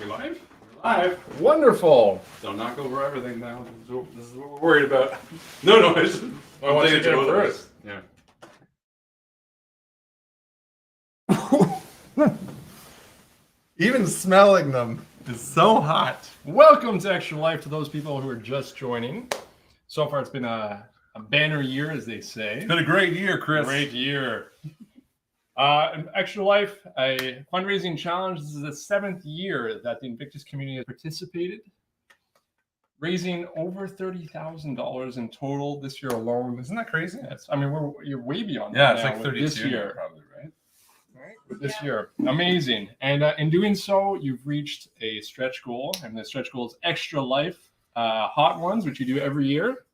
We live? We're live. Wonderful. Don't knock over everything now. This is what we're worried about. No, I want you to get it first. Yeah. Even smelling them is so hot. Welcome to Extra Life to those people who are just joining. So far, it's been a banner year, as they say. It's been a great year, Chris. Great year. Extra Life, a fundraising challenge. This is the 7th year that the INVICTUS community has participated, raising over $30,000 in total this year alone. Isn't that crazy? Yes. I mean, you're way beyond Yeah, that it's now like with 32 this year. probably, right? With this year. Amazing. And in doing so, you've reached a stretch goal. And the stretch goal is Extra Life Hot Ones, which you do every year.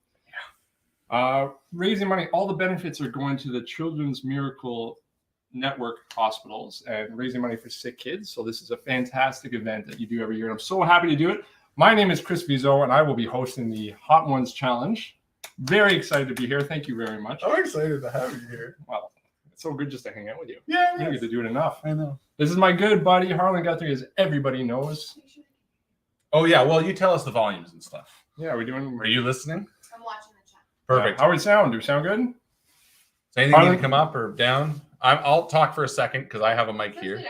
Yeah. Raising money. All the benefits are going to the Children's Miracle Network hospitals and raising money for sick kids. So this is a fantastic event that you do every year. And I'm so happy to do it. My name is Chris Viseau, and I will be hosting the Hot Ones Challenge. Very excited to be here. Thank you very much. I'm excited to have you here. Well, it's so good just to hang out with you. Yeah, You don't get to do it enough. I know. This is my good buddy, Harlan Guthrie, as everybody knows. Oh, yeah. Well, you tell us the volumes and stuff. Yeah, we're doing. Are you listening? I'm watching the chat. Perfect. How would it sound? Do we sound good? Does anything need to come up or down? I'll talk for a second because I have a mic here.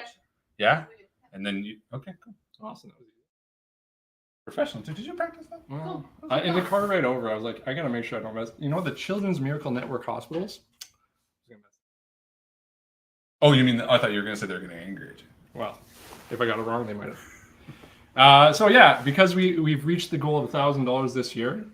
Yeah? And then you. Okay, cool. Awesome. Professional. Did you practice that? Well, in the car ride over, I was like, I got to make sure I don't mess. You know, the Children's Miracle Network hospitals? Oh, you mean, I thought you were going to say they were going to anger you. Well, if I got it wrong, they might have. So yeah, because we've reached the goal of $1,000 this year,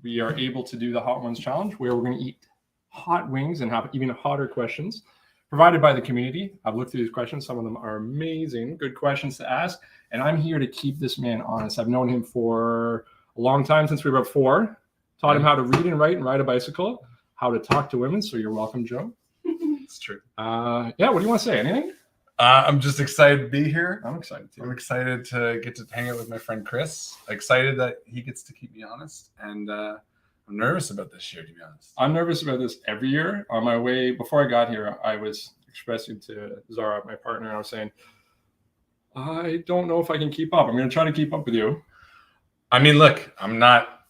we are able to do the Hot Ones Challenge, where we're going to eat hot wings and have even hotter questions provided by the community. I've looked through these questions. Some of them are amazing, good questions to ask. And I'm here to keep this man honest. I've known him for a long time, since we were about 4. Taught him how to read and write and ride a bicycle, how to talk to women. So you're welcome, Joe. It's true. Yeah, what do you want to say? Anything? I'm just excited to be here. I'm excited too. I'm excited to get to hang out with my friend Chris. Excited that he gets to keep me honest. And I'm nervous about this year, to be honest. I'm nervous about this every year. On my way, before I got here, I was expressing to Zara, my partner, I was saying, I don't know if I can keep up. I'm going to try to keep up with you. I mean, look, I'm not.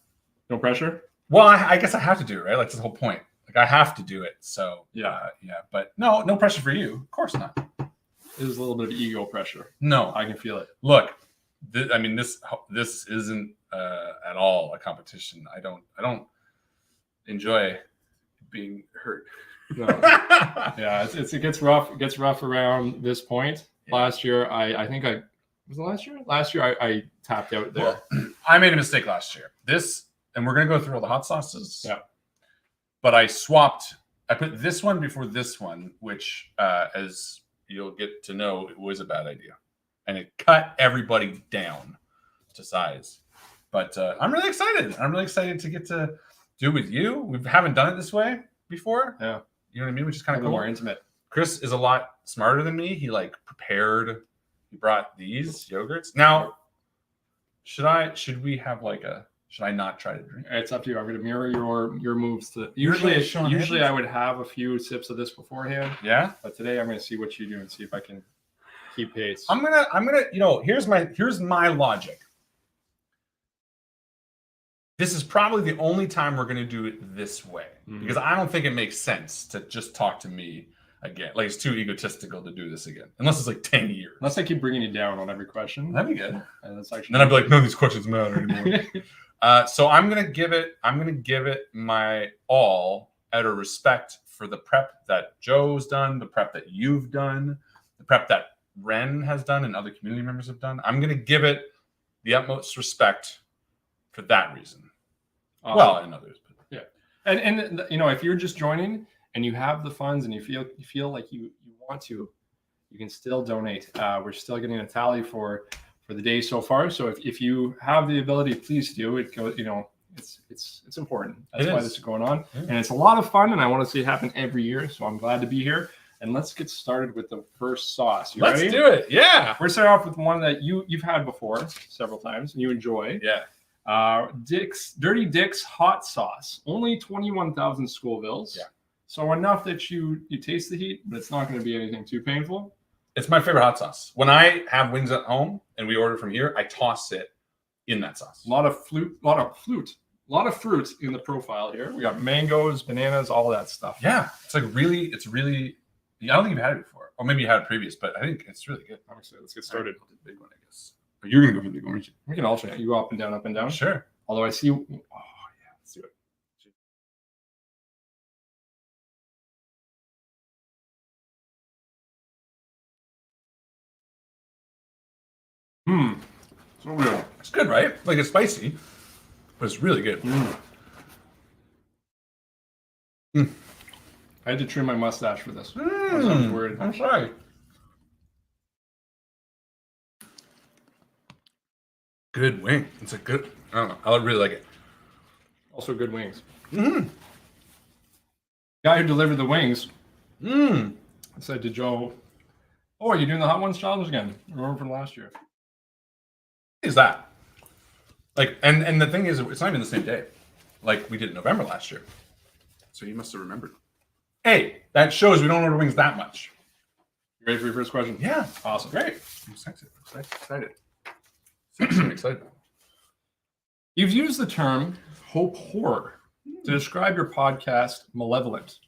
No pressure? Well, I guess I have to do it, right? Like, that's the whole point. Like, I have to do it. So, yeah. But no pressure for you. Of course not. There's a little bit of ego pressure. No. I can feel it. Look, this isn't at all a competition. I don't enjoy being hurt. No. Yeah, it gets rough. It gets rough around this point. Yeah. Last year, I think was it last year? Last year, I tapped out there. Well, I made a mistake last year. And we're going to go through all the hot sauces. Yeah. But I put this one before this one, which, as you'll get to know, it was a bad idea. And it cut everybody down to size. But I'm really excited. I'm really excited to get to do it with you. We haven't done it this way before. Yeah. You know what I mean? Which is kind of cool. More intimate. Chris is a lot smarter than me. He prepared. He brought these yogurts. Now, should I not try to drink? It's up to you. I'm going to mirror your moves. Usually I would have a few sips of this beforehand. Yeah. But today I'm going to see what you do and see if I can keep pace. I'm gonna. Here's my logic. This is probably the only time we're gonna do it this way, because I don't think it makes sense to just talk to me again. Like, it's too egotistical to do this again, unless it's like 10 years. Unless I keep bringing you down on every question. That'd be good. And that's actually. Then I'd be like, none of these questions matter anymore. So I'm gonna give it my all out of respect for the prep that Joe's done, the prep that you've done, the prep that Ren has done and other community members have done. I'm gonna give it the utmost respect for that reason. Awesome. Well, and others. But. Yeah. And if you're just joining and you have the funds and you feel like you want to, you can still donate. We're still getting a tally for the day so far. So if you have the ability, please do it. It's important. That's why this is going on. Yeah. And it's a lot of fun, and I want to see it happen every year. So I'm glad to be here. And let's get started with the first sauce. Let's ready? Do it. Yeah. We're starting off with one that you've had before several times and you enjoy. Yeah. Dirty Dick's hot sauce. Only 21,000 Scovilles. Yeah. So enough that you taste the heat, but it's not going to be anything too painful. It's my favorite hot sauce. When I have wings at home and we order from here, I toss it in that sauce. A lot of fruit in the profile here. We got mangoes, bananas, all that stuff. Yeah, it's really. I don't think you've had it before, or maybe you had it previous, but I think it's really good. Obviously, let's get started. The big one, I guess. But you're gonna go for the big one, aren't you? We can alternate. You go up and down, up and down. Sure. Although I see. Oh yeah, let's do it. So weird. It's good, right? Like it's spicy, but it's really good. I had to trim my mustache for this. That sounds weird. I'm sorry. Good wing. It's a good. I don't know. I really like it. Also good wings. Guy who delivered the wings said to Joe, "Oh, are you doing the hot ones challenge again? Remember from last year?" Is that like? And the thing is, it's not even the same day. Like we did in November last year, so you must have remembered. Hey, that shows we don't order wings that much. You ready for your first question? Yeah, Awesome. great. I'm excited. I'm excited. You've used the term hope horror to describe your podcast, Malevolent.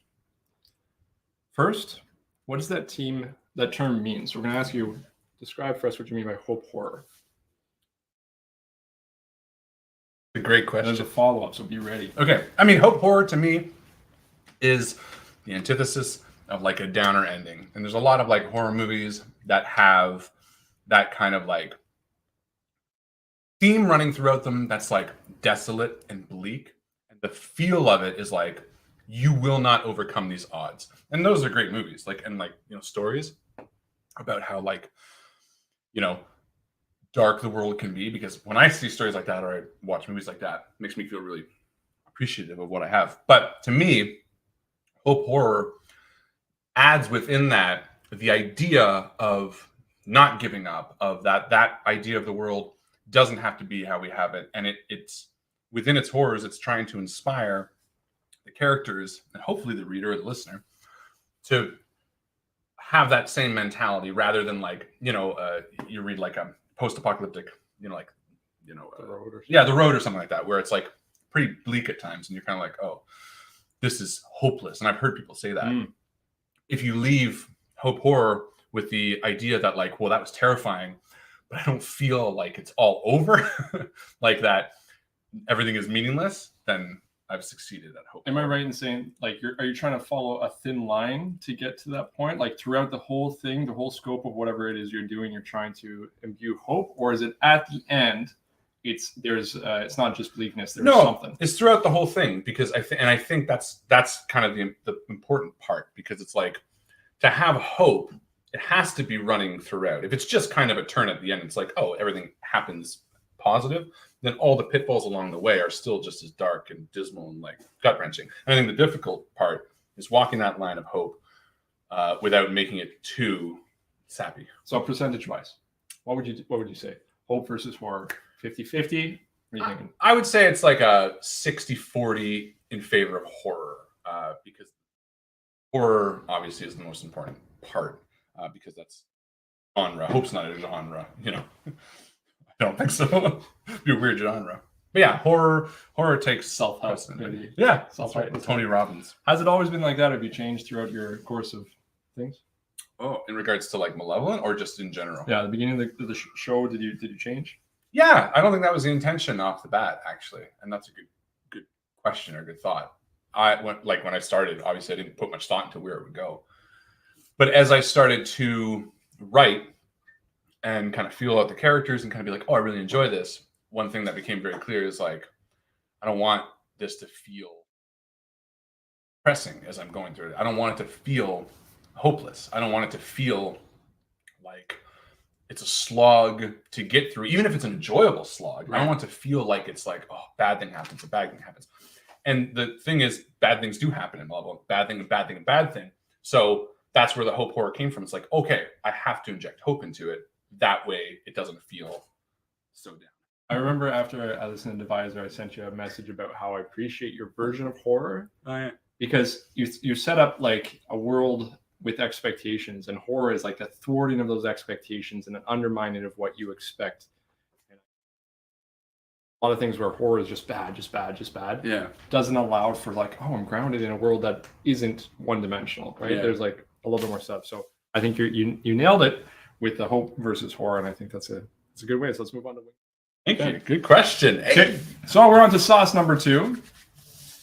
First, what does that term mean? So we're going to ask you, describe for us what you mean by hope horror. A great And question. there's a follow-up, so be ready. Okay, I mean, hope horror to me is the antithesis of like a downer ending, and there's a lot of like horror movies that have that kind of like theme running throughout them that's like desolate and bleak, and the feel of it is like you will not overcome these odds. And those are great movies, like, and like, you know, stories about how like, you know, dark the world can be, because when I see stories like that or I watch movies like that, it makes me feel really appreciative of what I have. But to me, hope horror adds within that the idea of not giving up, of that idea of the world doesn't have to be how we have it, and it's within its horrors, it's trying to inspire the characters and hopefully the reader or the listener to have that same mentality, rather than like, you know, you read like a post-apocalyptic, you know, like, you know, The Road or The Road or something like that, where it's like pretty bleak at times, and you're kind of like, oh, this is hopeless. And I've heard people say that. If you leave hope horror with the idea that like, well, that was terrifying, but I don't feel like it's all over, like that everything is meaningless, then I've succeeded at hope. Am I right in saying, like, are you trying to follow a thin line to get to that point? Like throughout the whole thing, the whole scope of whatever it is you're doing, you're trying to imbue hope, or is it at the end? It's not just bleakness. There's something. It's throughout the whole thing, because I think that's kind of the important part, because it's like, to have hope, it has to be running throughout. If it's just kind of a turn at the end, it's like, oh, everything happens positive, then all the pitfalls along the way are still just as dark and dismal and like gut wrenching. And I think the difficult part is walking that line of hope without making it too sappy. So percentage wise, what would you say? Hope versus horror, 50-50? What are you thinking? I would say it's like a 60-40 in favor of horror, because horror obviously is the most important part, because that's genre. Hope's not a genre, you know. I don't think so. It'd be a weird genre. But yeah, horror takes Self-help, precedent. maybe. Yeah, Self-help. that's right. Tony Robbins. Has it always been like that? Have you changed throughout your course of things? Oh, in regards to like Malevolent, or just in general? Yeah, at the beginning of the show, did you change? Yeah, I don't think that was the intention off the bat, actually, and that's a good question or good thought. When I started, obviously I didn't put much thought into where it would go, but as I started to write and kind of feel out the characters and kind of be like, oh, I really enjoy this, one thing that became very clear is like, I don't want this to feel pressing as I'm going through it. I don't want it to feel hopeless. I don't want it to feel like it's a slog to get through, even if it's an enjoyable slog. Right. I don't want it to feel like it's like, oh, bad thing happens, a bad thing happens. And the thing is, bad things do happen in Malevolent. Bad thing and bad thing and bad thing. So that's where the hope horror came from. It's like, okay, I have to inject hope into it. That way it doesn't feel so down. I remember after I listened to Divisor, I sent you a message about how I appreciate your version of horror. Oh, yeah. Because you set up like a world with expectations, and horror is like a thwarting of those expectations and an undermining of what you expect. A lot of things where horror is just bad, Yeah. doesn't allow for like, oh, I'm grounded in a world that isn't one-dimensional, right? Yeah. There's like a little bit more stuff. So I think you nailed it with the hope versus horror, and I think that's a good way. So let's move on to Thank you. Good question. Okay, so we're on to sauce number 2.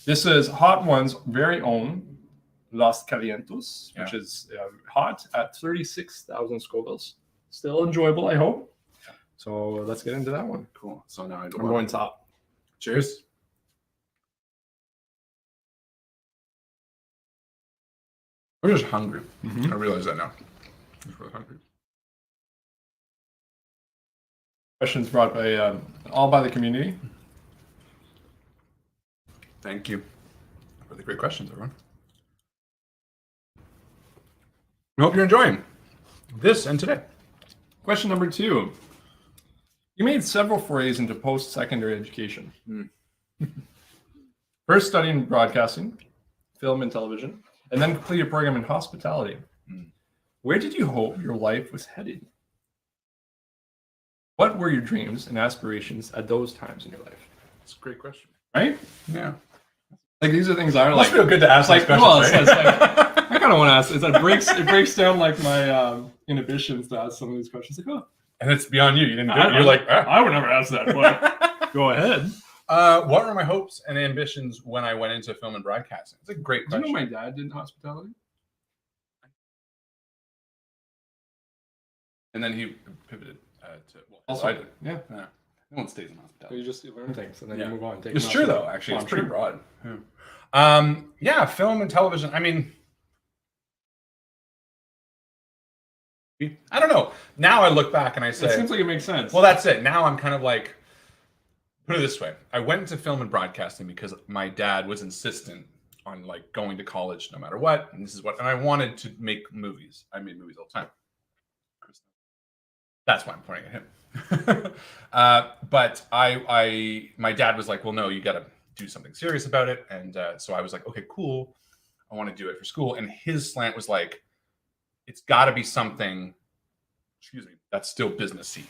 This is Hot One's very own Los Calientes, which is hot at 36,000 Scovilles. Still enjoyable, I hope. So let's get into that one. Cool. So now I'm going top. Cheers. I'm just hungry. I realize that now. I'm really hungry. Questions brought by all by the community. Thank you for the great questions, everyone. I hope you're enjoying this and today. Question number 2. You made several forays into post-secondary education. First studying broadcasting, film and television, and then completed a program in hospitality. Where did you hope your life was headed? What were your dreams and aspirations at those times in your life? That's a great question. Right? Yeah. Like these are things I Must feel good to ask like, these well, questions, it's right? like, I kind of want to ask. It breaks down like my inhibitions to ask some of these questions. Like, oh, And it's beyond you. You didn't do it. You're like, I would never ask that. But go ahead. What were my hopes and ambitions when I went into film and broadcasting? It's a great Do you question. know my dad did hospitality? And then he pivoted to Also, I did. yeah. No one stays in So hospitality. you learn things and then Yeah. you move on. Take It's them true out. though. Actually, Oh, it's I'm pretty sure. broad. Yeah, film and television. I mean, I don't know. Now I look back and I say, It seems like it makes sense. well, that's it. Now I'm kind of like, put it this way. I went into film and broadcasting because my dad was insistent on like going to college no matter what. And and I wanted to make movies. I made movies all the time. That's why I'm pointing at him. But my dad was like, well, no, you got to do something serious about it. And so I was like, okay, cool. I want to do it for school. And his slant was like, it's got to be something, that's still businessy.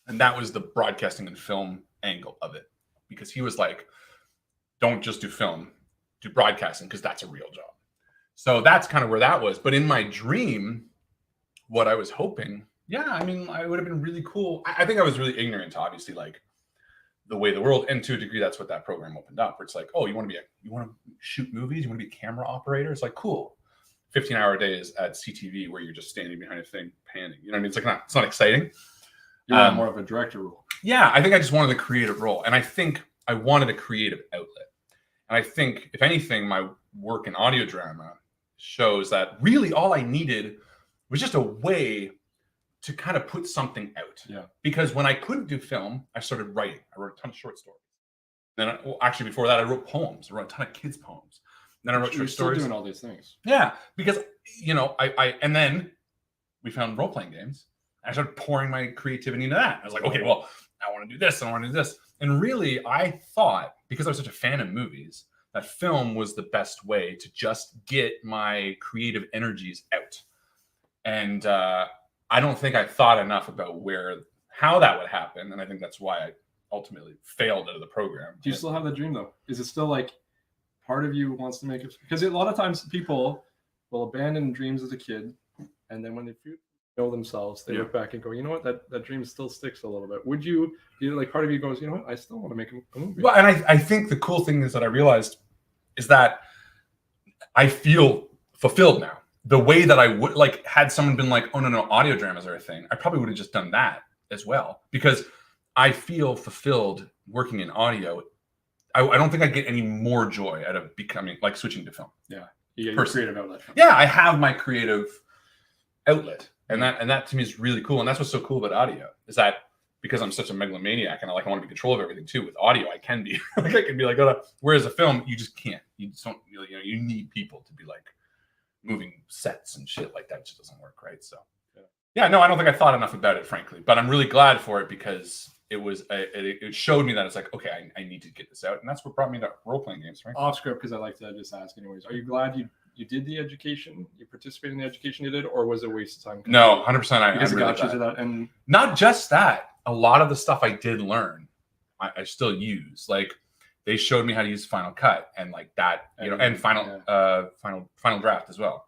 And that was the broadcasting and film angle of it. Because he was like, don't just do film, do broadcasting, because that's a real job. So that's kind of where that was. But in my dream, what I was hoping, yeah, I mean, I would have been really cool. I think I was really ignorant to obviously like the way the world, and to a degree, that's what that program opened up. Where it's like, oh, you want to shoot movies? You want to be a camera operator? It's like, cool. 15-hour days at CTV where you're just standing behind a thing panning. You know what I mean? It's like it's not exciting. You want more of a director role. Yeah, I think I just wanted the creative role. And I think I wanted a creative outlet. And I think, if anything, my work in audio drama shows that really all I needed was just a way to kind of put something out. Yeah. Because when I couldn't do film, I started writing. I wrote a ton of short stories. Then, actually, before that, I wrote poems. I wrote a ton of kids' poems. Then I wrote You're short still stories. doing all these things. Yeah, because and then we found role playing games. I started pouring my creativity into that. I was like, okay, well, I want to do this. I want to do this. And really, I thought, because I was such a fan of movies, that film was the best way to just get my creative energies out. And I don't think I thought enough about how that would happen. And I think that's why I ultimately failed out of the program. Do you still have that dream though? Is it still like part of you wants to make it? Because a lot of times people will abandon dreams as a kid, and then when they know themselves, they look back and go, you know what, that dream still sticks a little bit. Would you like part of you goes, you know what, I still want to make a movie? Well, and I think the cool thing is that I realized is that I feel fulfilled now. The way that I would, like, had someone been like, oh, no, audio dramas are a thing, I probably would have just done that as well. Because I feel fulfilled working in audio. I don't think I get any more joy out of becoming, like, switching to film. Yeah, you get your creative outlet. Yeah, I have my creative outlet. And that to me is really cool. And that's what's so cool about audio, is that because I'm such a megalomaniac and I want to be in control of everything too, with audio, I can be. Like, I can be like, whereas a film, you just can't. You just don't, you need people to be like moving sets and shit like that. It just doesn't work, right? So yeah, no, I don't think I thought enough about it, frankly, but I'm really glad for it, because it showed me that it's like, okay, I need to get this out. And that's what brought me to role-playing games, right? Off script, because I like to just ask anyways, are you glad you you did the education, you participated in the education you did, or was it a waste of time? No, 100%. Because I it really got you to that, and not just that. A lot of the stuff I did learn, I still use. Like they showed me how to use Final Cut and like that, you know, and Final Draft as well.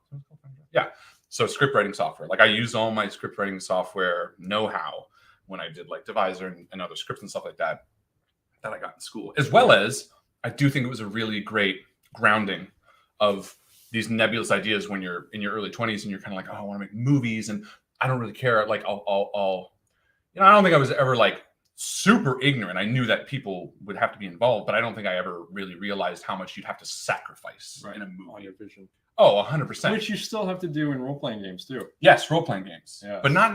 Yeah. So script writing software. Like I used all my script writing software know-how when I did like Divisor and other scripts and stuff like that I got in school. As well as I do think it was a really great grounding of these nebulous ideas when you're in your early 20s and you're kind of like, oh, I want to make movies and I don't really care. Like I'll you know, I don't think I was ever like super ignorant. I knew that people would have to be involved, but I don't think I ever really realized how much you'd have to sacrifice in a movie. on your vision. Oh, 100%. Which you still have to do in role-playing games too. Yes, role-playing games. Yes. But not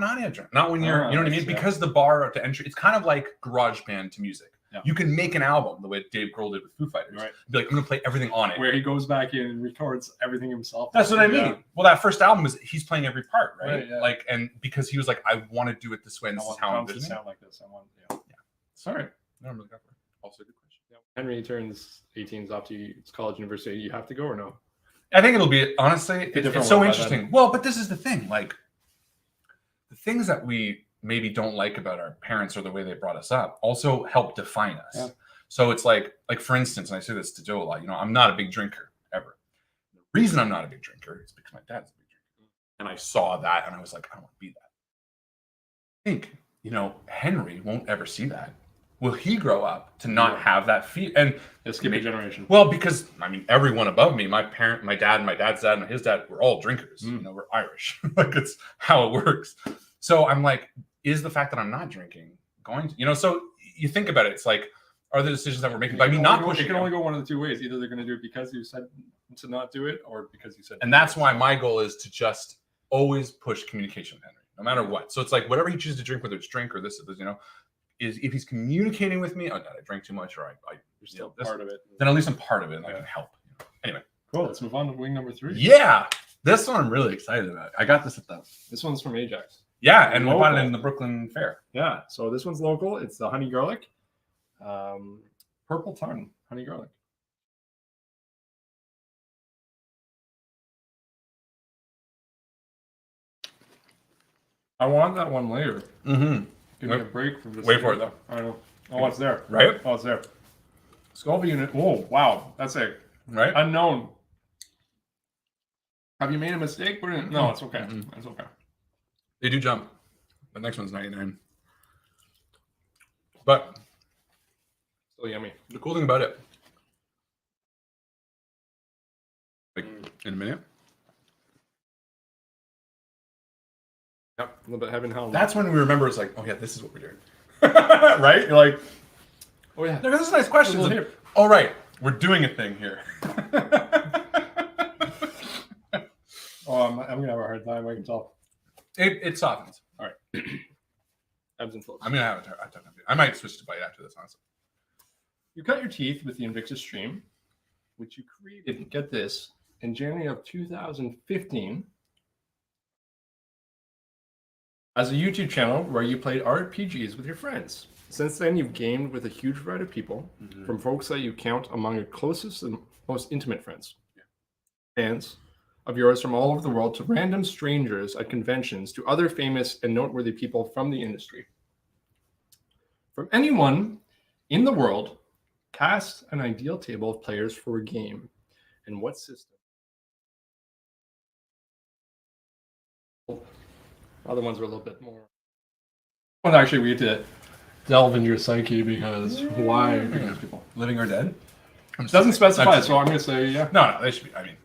when you're, you know what I mean? Because the bar at the entry, it's kind of like GarageBand to music. Yeah. You can make an album the way Dave Grohl did with Foo Fighters. Right. Be like, I'm going to play everything on it. Where he goes back in and records everything himself. That's what I mean. Yeah. Well, that first album is he's playing every part, right? Right, yeah. Like, and because he was like, I want to do it this way, and this is how I'm to doing it. sound like this. I want, Sorry. No, I'm really good for it. Also a good question. Yeah. Henry turns 18, is off to college, university. You have to go or no? I think it'll be, honestly, it's so interesting. Well, but this is the thing. Like, the things that we maybe don't like about our parents or the way they brought us up also help define us. Yeah. So it's like for instance, and I say this to Joe a lot, you know, I'm not a big drinker ever. The reason I'm not a big drinker is because my dad's a big drinker. And I saw that and I was like, I don't want to be that. I think, you know, Henry won't ever see that. Will he grow up to not have that feel? And skip a generation. Well, because I mean, everyone above me, my parent, my dad, my dad's dad, and his dad, were all drinkers. You know, we're Irish. Like it's how it works. So I'm like, is the fact that I'm not drinking going to, you know? So you think about it. It's like, are the decisions that we're making by me not pushing? It can only go one of the two ways. Either they're going to do it because you said to not do it, or because you said. And that's why my goal is to just always push communication with Henry, no matter what. So it's like whatever he chooses to drink, whether it's drink or this, you know. Is if he's communicating with me, oh, Dad, I drank too much, or you're still part of it. Then at least I'm part of it, and I can help. You know? Anyway, cool. Let's move on to wing number 3. Yeah, this one I'm really excited about. I got this at the. This one's from Ajax. Yeah, and we bought it in the Brooklyn Fair. Yeah, so this one's local. It's the honey garlic, purple tongue honey garlic. I want that one later. Mm-hmm. Give me a break from this. Wait for it though. I know. Oh, it's there. Right? Oh, it's there. Scoville unit. Oh, wow. That's a right unknown. Have you made a mistake? No, it's okay. It's okay. They do jump. The next one's 99. But still yummy. The cool thing about it, like in a minute. Yep, a little bit heaven hell. That's when we remember it's like, oh yeah, this is what we're doing. Right? You're like, oh yeah, this is a nice question. All right, we're doing a thing here. Oh, I'm gonna have a hard time. I can tell. It softens. All right. Ebbs and flows. I'm gonna have a tough time. I might switch to bite after this, honestly. You cut your teeth with the INVICTUS stream, which you created. Get this in January of 2015. As a YouTube channel where you played RPGs with your friends. Since then, you've gamed with a huge variety of people, from folks that you count among your closest and most intimate friends, fans of yours from all over the world, to random strangers at conventions, to other famous and noteworthy people from the industry. From anyone in the world, cast an ideal table of players for a game. And what system? Other ones are a little bit more. Well, actually, we had to delve into your psyche because why pick those people? Living or dead? It doesn't specify, so I'm going to say yeah. No, they should be. I mean,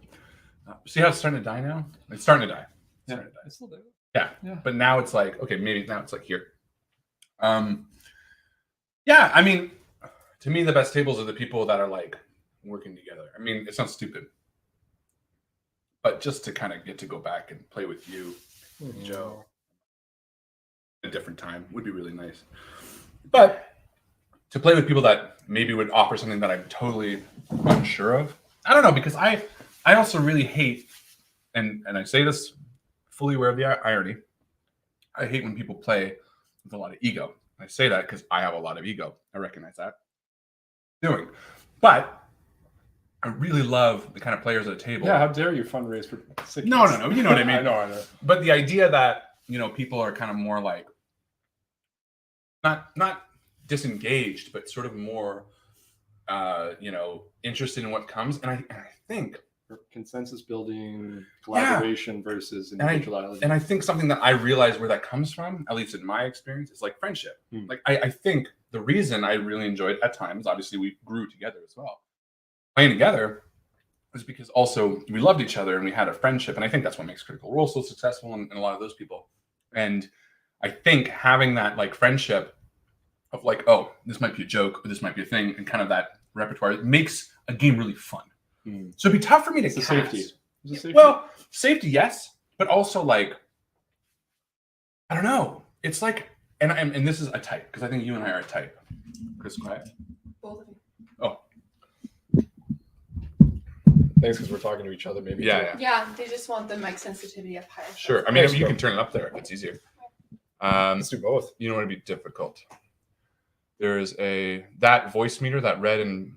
see how it's starting to die now? It's starting to die. It's still there. Yeah, but now it's like, okay, maybe now it's like here. Yeah, I mean, to me, the best tables are the people that are like working together. I mean, it sounds stupid, but just to kind of get to go back and play with you, Joe, a different time would be really nice. But to play with people that maybe would offer something that I'm totally unsure of, I don't know, because I also really hate, and I say this fully aware of the irony, I hate when people play with a lot of ego. I say that because I have a lot of ego. I recognize that. But I really love the kind of players at a table. Yeah, how dare you fundraise for sick No, kids? no, no. You know what I mean. I know. But the idea that, you know, people are kind of more like not disengaged, but sort of more you know, interested in what comes. And I think For consensus building, collaboration versus I individuality. and I think something that I realize where that comes from, at least in my experience, is like friendship. Like I think the reason I really enjoyed at times, obviously we grew together as well, playing together, is because also we loved each other and we had a friendship. And I think that's what makes Critical Role so successful and a lot of those people. And I think having that like friendship of like, oh, this might be a joke or this might be a thing, and kind of that repertoire makes a game really fun. So it'd be tough for me to It's a cast. safety. It's a safety. Well, safety, yes, but also like, I don't know. It's like, and this is a type, because I think you and I are a type. Chris, quiet. Both of you. Oh, Thanks, because we're talking to each other. Maybe. yeah. Yeah, they just want the mic sensitivity up higher. Sure. I mean, Thanks, you bro. can turn it up there if it's easier. Let's do both. You know what would be difficult? There's that voice meter, that red and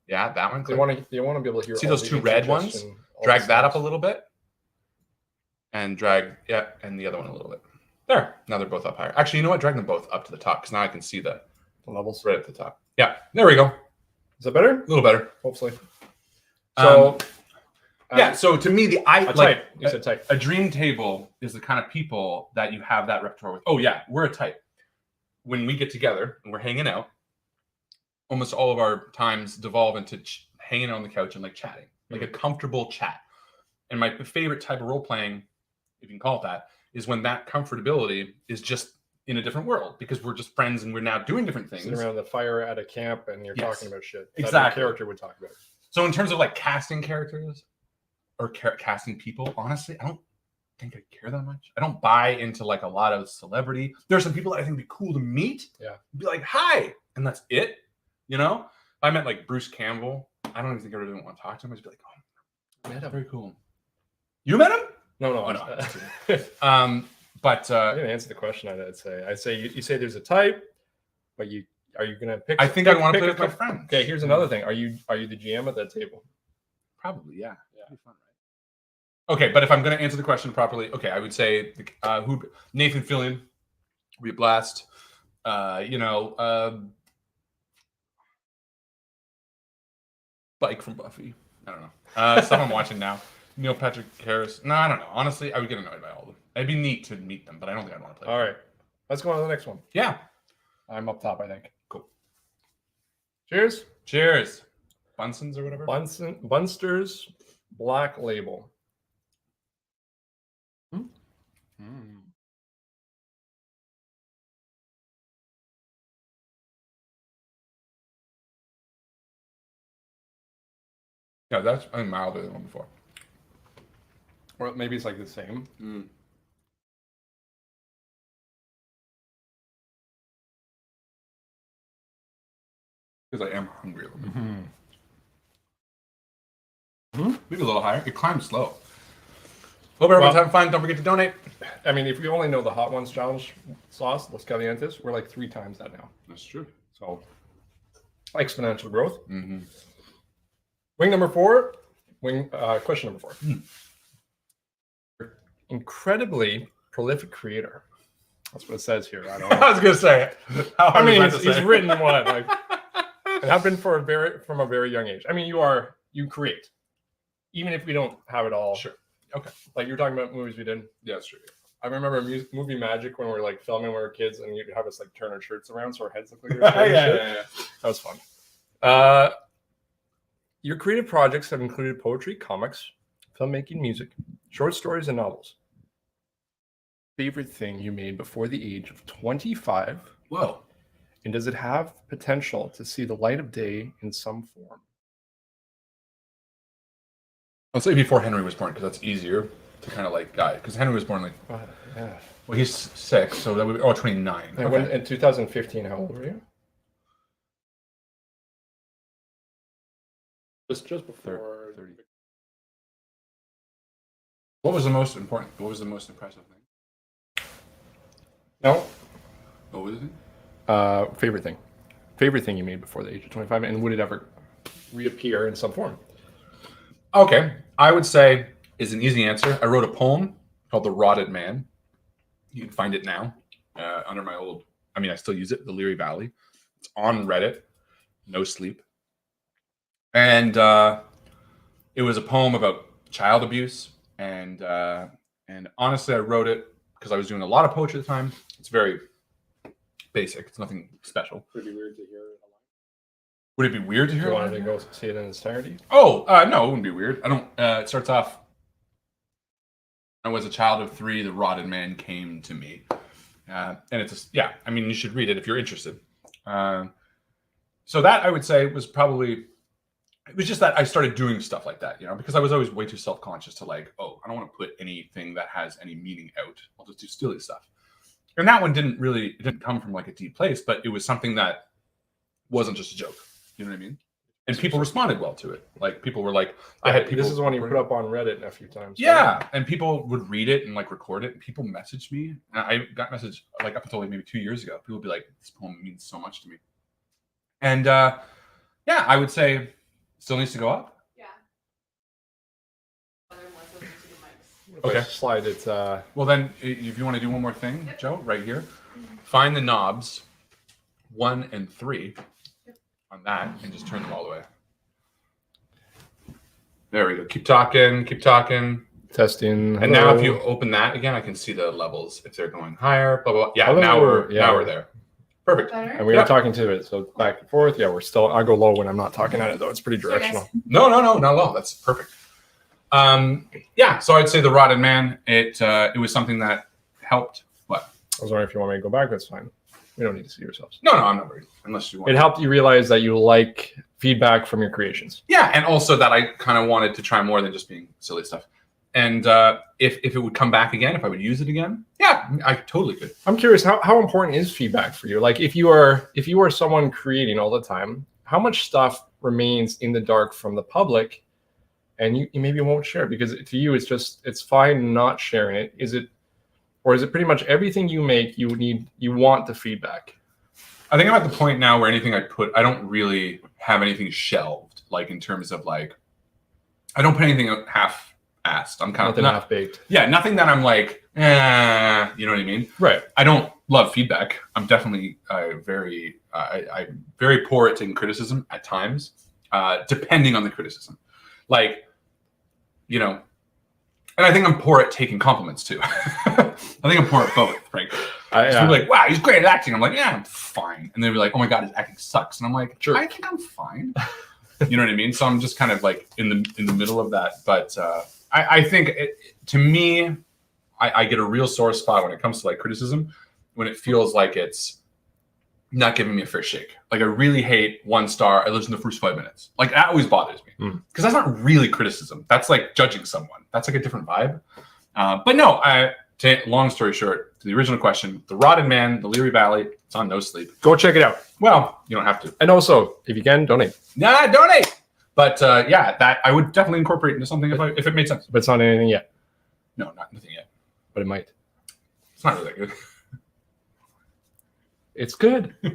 that one. They want to be able to hear. See all those the two red ones? interjection, all Drag the that up a sounds. little bit, and drag and the other one a little bit. There. Now they're both up higher. Actually, you know what? Drag them both up to the top, because now I can see the levels. right at the top. Yeah. There we go. Is that better? A little better. Hopefully. So Yeah. So to me, a type. You said type. a dream table is the kind of people that you have that repertoire with. Oh yeah, we're a type. When we get together and we're hanging out, almost all of our times devolve into hanging out on the couch and like chatting, like a comfortable chat. And my favorite type of role playing, if you can call it that, is when that comfortability is just in a different world, because we're just friends and we're now doing different things. Sitting around the fire at a camp and you're Yes. talking about shit. Exactly. That a character would talk about. So in terms of like casting characters or casting people, honestly, I don't think I care that much. I don't buy into like a lot of celebrity. There are some people that I think would be cool to meet. Yeah. Be like, hi, and that's it. You know, if I met like Bruce Campbell, I don't even think I really want to talk to him. I'd just be like, oh, Met him. very cool. You met him? No. Oh, no. I But didn't answer the question. I'd say you say there's a type, but are you gonna pick? I think I'd want to pick play a with my friends. Okay, here's another thing. Are you the GM at that table? Probably, yeah. That'd be fun, right? Okay, but if I'm going to answer the question properly, okay, I would say Nathan Fillion, would be a blast. Spike from Buffy. I don't know. Stuff I'm watching now. Neil Patrick Harris. No, I don't know. Honestly, I would get annoyed by all of them. It'd be neat to meet them, but I don't think I'd want to play. All right, let's go on to the next one. Yeah. I'm up top, I think. Cool. Cheers. Cheers. Bunson's or whatever. Bunster's Black Label. Yeah, that's I think milder than the one before. Or maybe it's like the same. Because I am hungry a little bit. Maybe a little higher. It climbs slow. Hope everyone's having fun. Don't forget to donate. I mean, if you only know the Hot Ones Challenge sauce, Los Calientes, we're like 3 times that now. That's true. So exponential growth. Mm-hmm. Wing number 4. Question number 4. Incredibly prolific creator. That's what it says here. I don't know. I was gonna say it. I mean, he's written one. Like, it happened from a very young age. I mean, you create, even if we don't have it all. Sure. Okay. Like you were talking about movies we did. Yeah, that's true. I remember movie magic when we were like filming when we were kids, and you'd have us like turn our shirts around so our heads look like yeah. That was fun. Your creative projects have included poetry, comics, filmmaking, music, short stories, and novels. Favorite thing you made before the age of 25? Whoa. And does it have potential to see the light of day in some form? I'll say before Henry was born, because that's easier to kind of like guide. Because Henry was born like, Yeah. well, he's 6, so that would be 29. And when, in 2015, how old were you? Just before 30. What was the most important? What was the most impressive thing? No. What was it? Favorite thing you made before the age of 25, and would it ever reappear in some form? Okay, I would say is an easy answer. I wrote a poem called "The Rotted Man." You can find it now under my old. I mean, I still use it. The Leary Valley. It's on Reddit. No sleep. And it was a poem about child abuse. And honestly, I wrote it because I was doing a lot of poetry at the time. It's very basic. It's nothing special. Would it be weird to hear it? Would it be weird to Do hear? you it? want to go see it in its entirety? Oh, no, it wouldn't be weird. I don't. It starts off. I was a child of 3. The rotted man came to me, and it's yeah. I mean, you should read it if you're interested. So that I would say was probably. It was just that I started doing stuff like that, because I was always way too self-conscious to I don't want to put anything that has any meaning out. I'll just do silly stuff. And that one didn't come from a deep place, but it was something that wasn't just a joke. You know what I mean? And people responded well to it. People were I had people. This is one you put up on Reddit a few times. Yeah, right? And people would read it and record it. And people messaged me. And I got messaged up until maybe 2 years ago. People would be like, "This poem means so much to me." And yeah, I would say still needs to go up. Yeah. Okay. Slide it. Well, then, if you want to do one more thing, Joe, right here, find the knobs 1 and 3 on that, and just turn them all the way. There we go. Keep talking. Keep talking. Testing. And now, if you open that again, I can see the levels if they're going higher. Blah blah. Blah. Yeah. Now we're there. Perfect. Better? And we are talking to it, so back and forth. Yeah, we're still. I go low when I'm not talking at it, though. It's pretty directional. No, not at all. That's perfect. Yeah. So I'd say the rotted man. It was something that helped. What? I was wondering if you want me to go back. That's fine. We don't need to see yourselves. No, I'm not worried. Unless you want. It helped you realize that you like feedback from your creations. Yeah, and also that I kind of wanted to try more than just being silly stuff. And if it would come back again, if I would use it again, yeah, I totally could. I'm curious, how important is feedback for you? If you are someone creating all the time, how much stuff remains in the dark from the public, and you maybe won't share because to you it's fine not sharing it? Is it pretty much everything you make you want the feedback? I think I'm at the point now where anything I put, I don't really have anything shelved, in terms of I don't put anything half-assed. I'm kind Nothing of half-baked. Yeah, nothing that I'm you know what I mean? Right. I don't love feedback. I'm definitely I'm very poor at taking criticism at times, depending on the criticism. And I think I'm poor at taking compliments too. I think I'm poor at both, frankly. People are like, "Wow, he's great at acting." I'm like, "Yeah, I'm fine." And they'll be like, "Oh my god, his acting sucks." And I'm like, "Sure, I think I'm fine." You know what I mean? So I'm just kind of in the middle of that. But I think to me, I get a real sore spot when it comes to criticism, when it feels like it's not giving me a fair shake. I really hate 1 star. I listened to the first 5 minutes. That always bothers me because that's not really criticism. That's judging someone. That's a different vibe. But no, long story short, to the original question, The Rotted Man, the Leary Valley, it's on No Sleep. Go check it out. Well, you don't have to. And also, if you can, donate. Nah, donate. But yeah, that I would definitely incorporate into something if it made sense. But it's not anything yet. No, nothing yet. But it might. It's not really that good. It's good. You're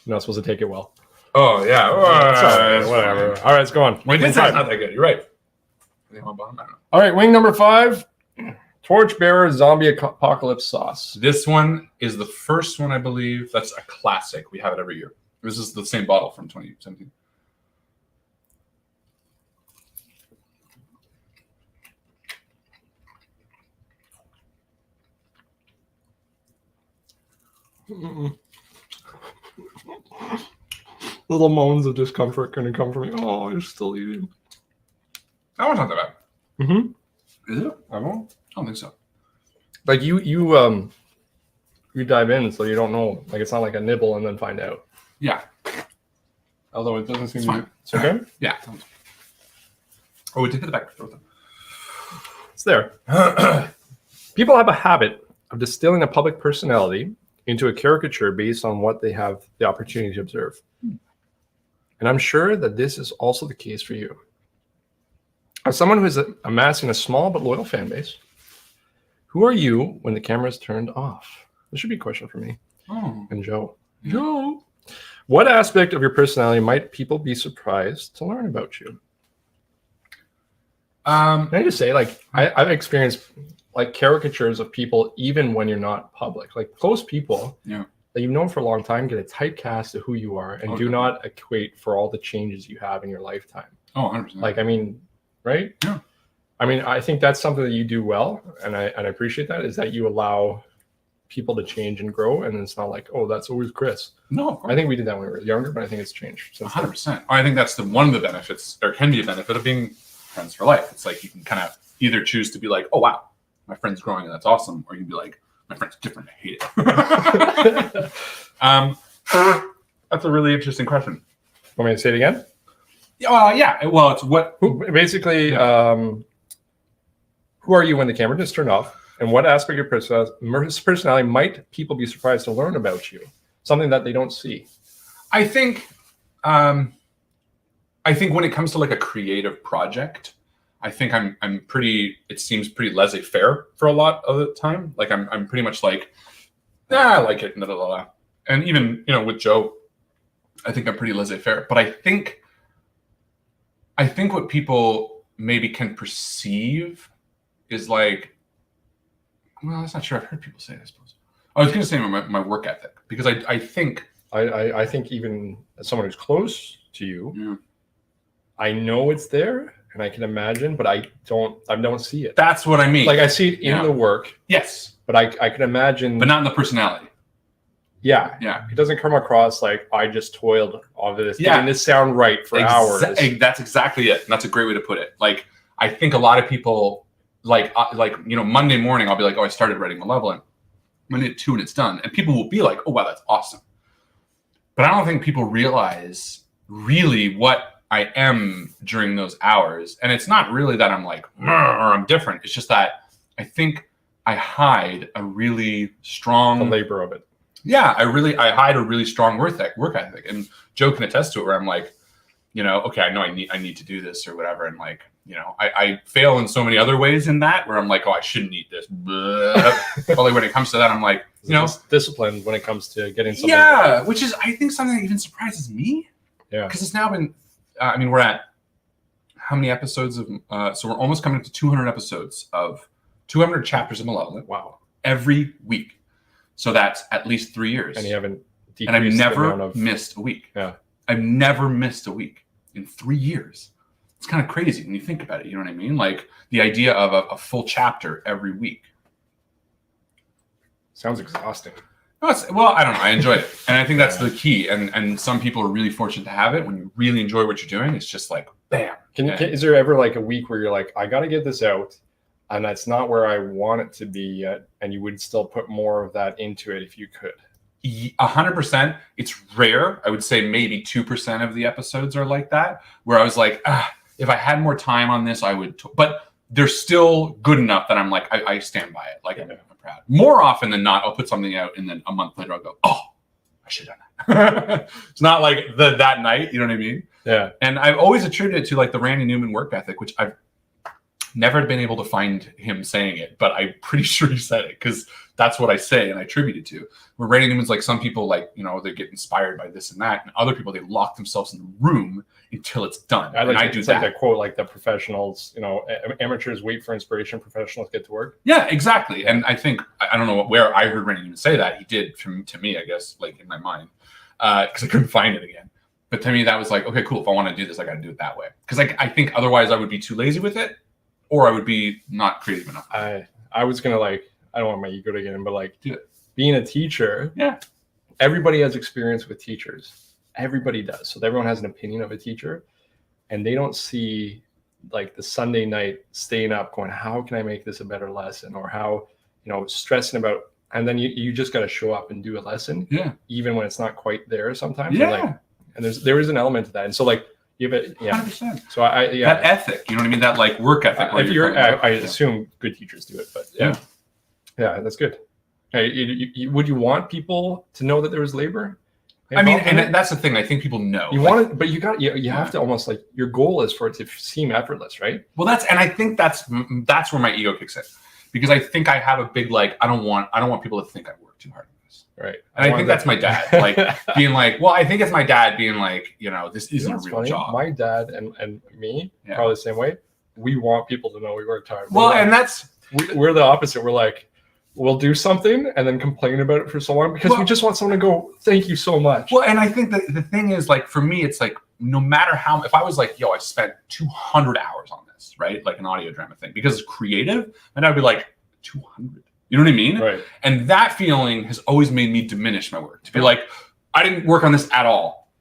not supposed to take it well. Oh yeah. Sorry, whatever. All right, let's go on. Wing number 5. Not that good. You're right. I think I'm on bottom. I don't know. All right, wing number 5. Torchbearer Zombie Apocalypse Sauce. This one is the first one, I believe. That's a classic. We have it every year. This is the same bottle from 2017. Little moans of discomfort going to come from me. Oh, you're still eating. That one's not that bad. Mm-hmm. Is it? I won't. I don't think so. You dive in, so you don't know. It's not like a nibble and then find out. Yeah. Although it doesn't seem It's to fine. be. It's okay? Yeah. Oh, we did hit the back. It's there. People have a habit of distilling a public personality into a caricature based on what they have the opportunity to observe. And I'm sure that this is also the case for you. As someone who is amassing a small but loyal fan base, who are you when the camera is turned off? This should be a question for me. Oh. And Joe. Joe. What aspect of your personality might people be surprised to learn about you? Can I just say, like, I've experienced like caricatures of people even when you're not public, like close people Yeah. that you've known for a long time get a typecast of who you are and do not equate for all the changes you have in your lifetime. Oh, 100%. Like, I mean, right? Yeah. I mean, I think that's something that you do well, and I appreciate that, is that you allow people to change and grow, and it's not like, oh, that's always Chris. No, of course. I think we did that when we were younger, but I think it's changed since then. 100%. I think that's one of the benefits, or can be a benefit of being friends for life. It's like you can kind of either choose to be like, oh wow, my friend's growing and that's awesome, or you can be like, my friend's different, I hate it. That's a really interesting question. Want me to say it again? Yeah. Well, it's what. Basically, who are you when the camera is turned off, and what aspect of your personality might people be surprised to learn about you? Something that they don't see. I think when it comes to like a creative project, I think I'm pretty. It seems pretty laissez-faire for a lot of the time. Like I'm pretty much like, I like it, blah, blah, blah. And even with Joe, I think I'm pretty laissez-faire. But I think what people maybe can perceive is like, well, that's not sure. I've heard people say it, I suppose. I was going to say my work ethic, because I think I think even as someone who's close to you, I know it's there and I can imagine, but I don't see it. That's what I mean. Like I see it in the work. Yes. But I can imagine. But not in the personality. Yeah. Yeah. It doesn't come across like I just toiled on this, getting this sound right for hours. That's exactly it. And that's a great way to put it. Like, I think a lot of people like Monday morning, I'll be like, oh, I started writing Malevolent. Monday at 2 and it's done. And people will be like, oh, wow, that's awesome. But I don't think people realize really what I am during those hours. And it's not really that I'm like, or I'm different. It's just that I think I hide a really strong... The labor of it. Yeah, I hide a really strong work ethic. And Joe can attest to it, where I'm like, okay, I know I need to do this or whatever. And like, I fail in so many other ways in that, where I'm like, oh, I shouldn't eat this. But like when it comes to that, I'm like, disciplined when it comes to getting something. Yeah, right. which is, I think, something that even surprises me. Yeah. Because it's now been, we're at how many episodes of, so we're almost coming up to 200 episodes of 200 chapters of Malevolent. Wow. Every week. So that's at least 3 years. And you haven't decreased and I've never the amount of... missed a week. Yeah. I've never missed a week in 3 years. It's kind of crazy when you think about it. You know what I mean? Like the idea of a full chapter every week. Sounds exhausting. Well, I don't know. I enjoy it. And I think that's the key. And some people are really fortunate to have it. When you really enjoy what you're doing, it's just like, bam. Is there ever like a week where you're like, I got to get this out, and that's not where I want it to be yet, and you would still put more of that into it if you could? 100%. It's rare. I would say maybe 2% of the episodes are like that, where I was like, if I had more time on this, I would. But they're still good enough that I'm like, I stand by it. Like, I'm proud. More often than not, I'll put something out, and then a month later, I'll go, oh, I should have done that. It's not like that night. You know what I mean? Yeah. And I've always attributed it to like the Randy Newman work ethic, which I've never been able to find him saying it, but I'm pretty sure he said it, because that's what I say and I attribute it to. Where Randy Newman's like, some people like, they get inspired by this and that, and other people, they lock themselves in the room until it's done. I do that. Like that quote, like the professionals, amateurs wait for inspiration, professionals get to work. Yeah, exactly. And I think, I don't know where I heard Randy Newman say that. He did to me, I guess, like in my mind, because I couldn't find it again. But to me, that was like, okay, cool. If I want to do this, I got to do it that way. Because I think otherwise I would be too lazy with it, or I would be not creative enough. I was going to I don't want my ego to get in, but being a teacher, everybody has experience with teachers. Everybody does. So everyone has an opinion of a teacher, and they don't see like the Sunday night staying up going, how can I make this a better lesson? Or how, stressing about, and then you just got to show up and do a lesson. Yeah. Even when it's not quite there sometimes. Yeah. And there is an element to that. And so you have it, 100%. So that ethic, you know what I mean? That like work ethic. I assume good teachers do it, but yeah, that's good. Hey, would you want people to know that there was labor? I mean, and that's the thing. I think people know. You want it, but you have to almost like, your goal is for it to seem effortless, right? Well, I think that's where my ego kicks in, because I think I have a big like, I don't want people to think I work too hard on this. Right. And I think that's my dad, like being like, well, I think it's my dad being like, this isn't a real job. My dad and me, probably the same way. we want people to know we worked hard. Well, and that's we're the opposite. We're like, we'll do something and then complain about it for so long because we just want someone to go, thank you so much. well, and I think that the thing is, like, for me, it's like, no matter how, if I was like, yo, I spent 200 hours on this, right? Like an audio drama thing, because it's creative, and I'd be like, 200. You know what I mean? Right. And that feeling has always made me diminish my work. To be like, I didn't work on this at all.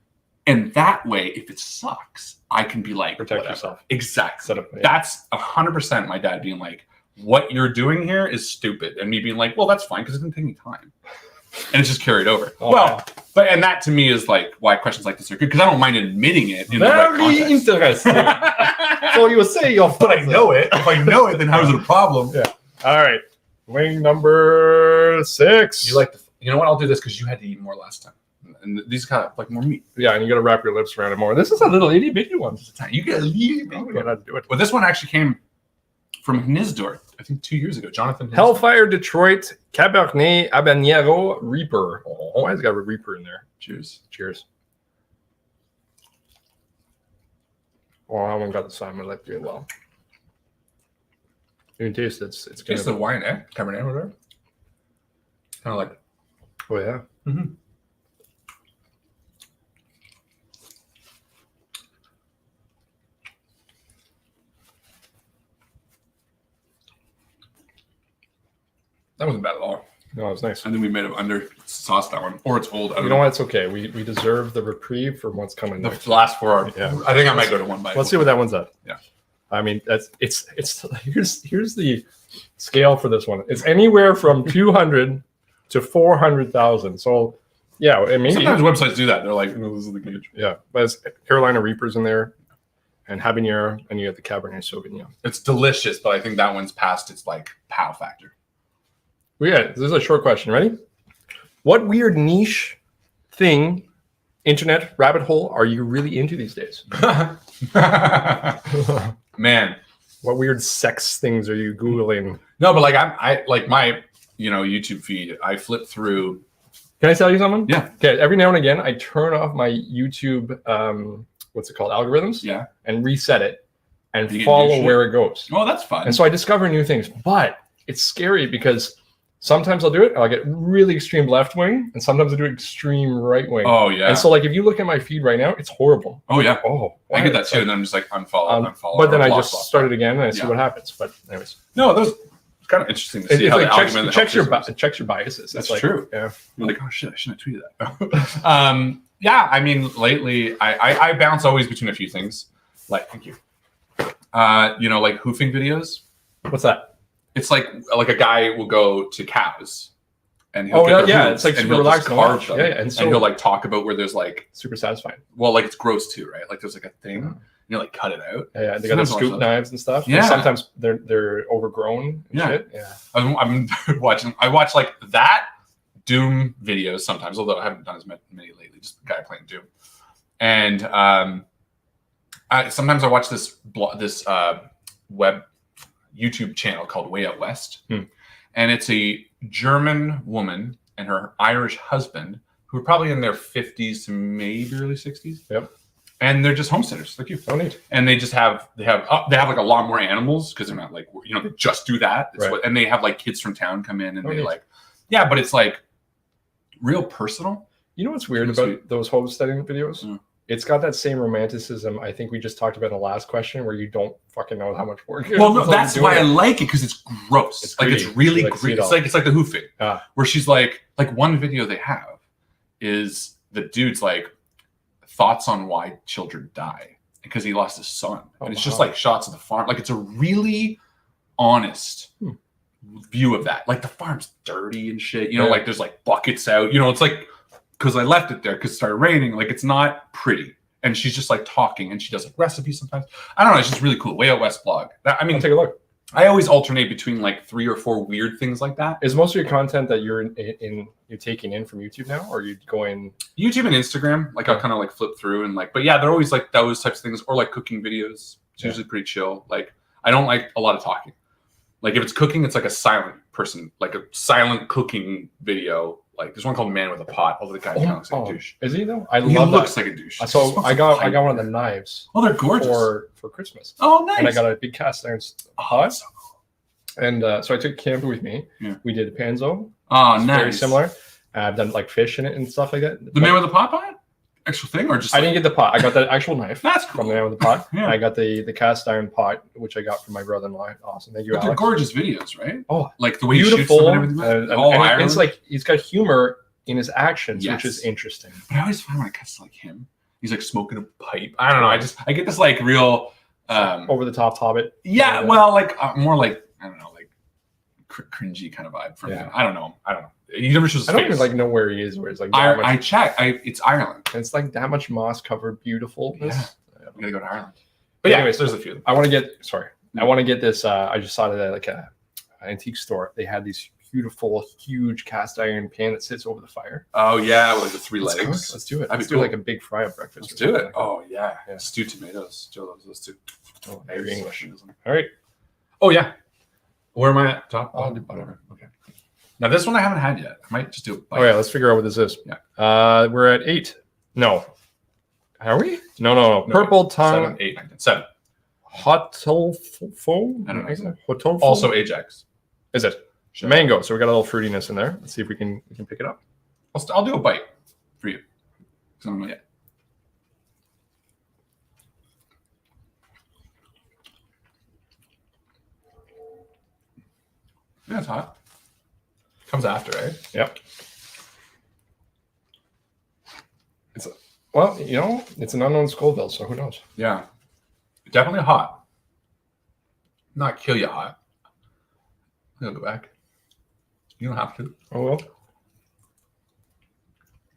And that way, if it sucks, I can be like, Protect whatever. yourself. Exactly. Yeah. That's 100% my dad being like, what you're doing here is stupid. And me being like, well, that's fine because it didn't take me time. And it's just carried over. Oh, well, man. and that to me is like why questions like this are good, because I don't mind admitting it in the right Very context. interesting. So you say you're But I know it. If I know it, then how is it a problem? Yeah. All right. Wing number 6. You know what? I'll do this because you had to eat more last time. And these kind of like more meat. Yeah, and you got to wrap your lips around it more. This is a little itty bitty one. You get a little Oh, bit. we gotta do it. Well, this one actually came from Hnisdor, I think 2 years ago. Jonathan Hnisdor. Hellfire Detroit Cabernet Habanero Reaper. Oh, why has it got a Reaper in there? Cheers. Cheers. Oh, I haven't got the Simon like doing well. You can taste it. It's It's kind the of. wine, Cabernet or whatever. Kind of like. Oh yeah. Mhm. That wasn't bad at all. No, it's nice. And then we made it under sauce that one, or it's old. I don't You know what? It's okay. We deserve the reprieve from what's coming The next. last 4 are. Yeah. I think I might go to one bite. Let's see what that one's at. Yeah. I mean, it's here's the scale for this one. It's anywhere from 200 to 400,000. So yeah, I mean, Sometimes websites do that. They're like, no, this is the gauge. yeah, but it's Carolina Reapers in there, and Habanero, and you got the Cabernet Sauvignon. It's delicious, but I think that one's past its like pow factor. Well, yeah, this is a short question. Ready? What weird niche thing, internet rabbit hole, are you really into these days? Man, What weird sex things are you Googling? no, but like I like my YouTube feed. I flip through. Can I tell you something? Yeah. Okay. Every now and again, I turn off my YouTube, what's it called, algorithms, Yeah. and reset it, and Do you get new follow shit? where it goes. Oh, that's fun. And so I discover new things, but it's scary because sometimes I'll do it, and I'll get really extreme left wing, and sometimes I do extreme right wing. oh yeah. And so, like, if you look at my feed right now, it's horrible. oh yeah. Oh, I get that It's too, like- and I'm just like unfollow. but then or I block, just block, start it again, and I see Yeah. what happens. But anyways, No, those it's kind of interesting to see it how the like checks, algorithm it checks your helps it checks your biases. That's It's like, true. Yeah. You're like, oh shit, I shouldn't have tweeted that. Yeah, I mean, lately I bounce always between a few things. Like, thank you. Like hoofing videos. What's that? It's like a guy will go to cows, and he'll Oh get yeah, their yeah. hooves, It's like and super he'll just relaxed and carve watch. them, Yeah, yeah. And so and he'll like talk about where there's like, super satisfying. well, like it's gross too, right? Like there's like a thing, and you like cut it out. Yeah, they got the Sometimes I'll scoop watch knives and stuff. Yeah. And sometimes they're overgrown. And Yeah. Shit. Yeah. I'm watching. I watch like that Doom videos sometimes, although I haven't done as many lately. Just a guy playing Doom, and sometimes I watch this web YouTube channel called Way Out West, and it's a German woman and her Irish husband who are probably in their 50s to maybe early 60s. Yep. And they're just homesteaders like you. Oh, neat. And they just have like a lot more animals because they're not like they just do that. It's Right. and they have like kids from town come in and Oh, they neat. like but it's like real personal. You know what's weird That's about sweet. those homesteading videos? Mm. It's got that same romanticism I think we just talked about in the last question, where you don't fucking know how much work. Well, no, goes into that's doing why I it. like it because it's gross. It's like it's greedy. really You, like, see greedy. it all. It's like the hoofing Ah. where she's like one video they have is the dude's like thoughts on why children die because he lost his son, Oh, and it's just wow. like shots of the farm. Like it's a really honest view of that. Like the farm's dirty and shit. Yeah. Like there's like buckets out. It's like because I left it there because it started raining. Like it's not pretty. And she's just like talking, and she does like recipes sometimes. I don't know. It's just really cool. Way Out West blog. I mean, I'll take a look. I always alternate between like 3 or 4 weird things like that. Is most of your content that you're you're taking in from YouTube now, or are you going? YouTube and Instagram, like I'll kind of like flip through and like, but yeah, they're always like those types of things, or like cooking videos. It's usually pretty chill. Like I don't like a lot of talking. Like if it's cooking, it's like a silent person, like a silent cooking video. Like there's one called Man with a Pot. Oh, the guy kind of looks like a douche. Is he though? I He love looks that. like a douche. So Smokes I a got pipe. one of the knives Oh, they're gorgeous. for Christmas, Oh, nice. and I got a big cast iron pot. so And so I took camping with me. Yeah. We did panzo. Oh, It's nice. Very similar. I've done like fish in it and stuff like that. The Man with a Pot pot? Actual thing, or just? I didn't get the pot. I got the actual knife That's from cool. the man with the pot. Yeah. I got the cast iron pot, which I got from my brother-in-law. Awesome. Thank you, But they're Alex. gorgeous videos, right? Oh, like the way he shoots them beautiful. and everything. And Ireland. it's like he's got humor in his actions, Yes. which is interesting. But I always find when it cuts to like him, he's like smoking a pipe. I don't know. I get this like real. Over the top Hobbit. Yeah, well, like more like I don't know, like cringy kind of vibe from Yeah. him. I don't know. He never shows his I don't face. even like know where he is. Where it's like that much, I checked. It's Ireland. it's like that much moss covered beautifulness. Yeah. We gotta go to Ireland. But But yeah, anyways, there's a few. I want to get this. I just saw it at like an antique store. They had these beautiful, huge cast iron pan that sits over the fire. Oh yeah, with like the three Let's cook. legs. Let's do it. That'd Let's be do cool. like a big fry up breakfast. Let's or do something it. like that. Oh yeah. Yeah. Stewed tomatoes. Joe loves those too. Oh, very English. Eggs. All right. Oh yeah. Where am I at? Top? I'll do Whatever. Okay. Now this one I haven't had yet. I might just do it. Oh yeah. Let's figure out what this is. Yeah. We're at 8. No. Are we? No. Purple tongue. 7, 8, 9, 10. 7. Hotolfo. I don't know. Hotolfo. Also Ajax. Is it Sure. mango? So we got a little fruitiness in there. Let's see if we can pick it up. I'll do a bite for you. 'Cause I don't know yet. Yeah, it's hot. Comes after, right? Yep. Well, it's an unknown Scoville, so who knows? Yeah. Definitely hot. Not kill you hot. I'll go back. You don't have to. Oh well.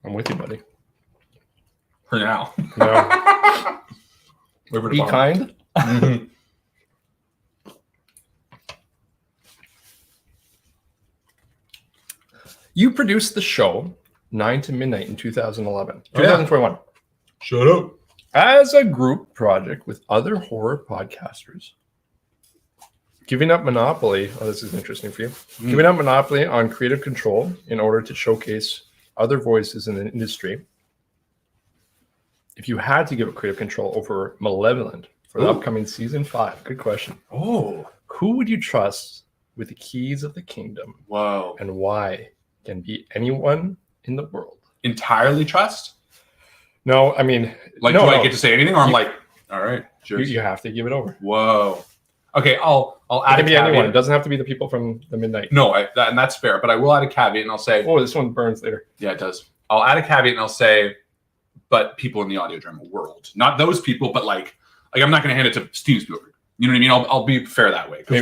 I'm with you, buddy. For now. No. Wait for the Be bottom. kind. Mhm. You produced the show 9 to Midnight in 2011. Oh, yeah. 2021. Shut up. As a group project with other horror podcasters. Giving up monopoly. Oh, this is interesting for you. Giving up monopoly on creative control in order to showcase other voices in the industry. If you had to give up creative control over Malevolent for the Ooh. upcoming season 5, good question. Oh. Who would you trust with the keys of the kingdom Whoa. and why? Can be anyone in the world. Entirely trust? No, I mean, Like, no, do I no. get to say anything? Or I'm You- like, all right. you, Cheers. you have to give it over. Whoa. Okay, I'll It add a can be anyone. It caveat. doesn't have to be the people from the midnight. No, and that's fair. But I will add a caveat, and I'll say, Oh, this one burns later. yeah, it does. I'll add a caveat, and I'll say, but people in the audio drama world, not those people, but like I'm not going to hand it to Steven Spielberg. You know what I mean? I'll be fair that way. 'Cause Maybe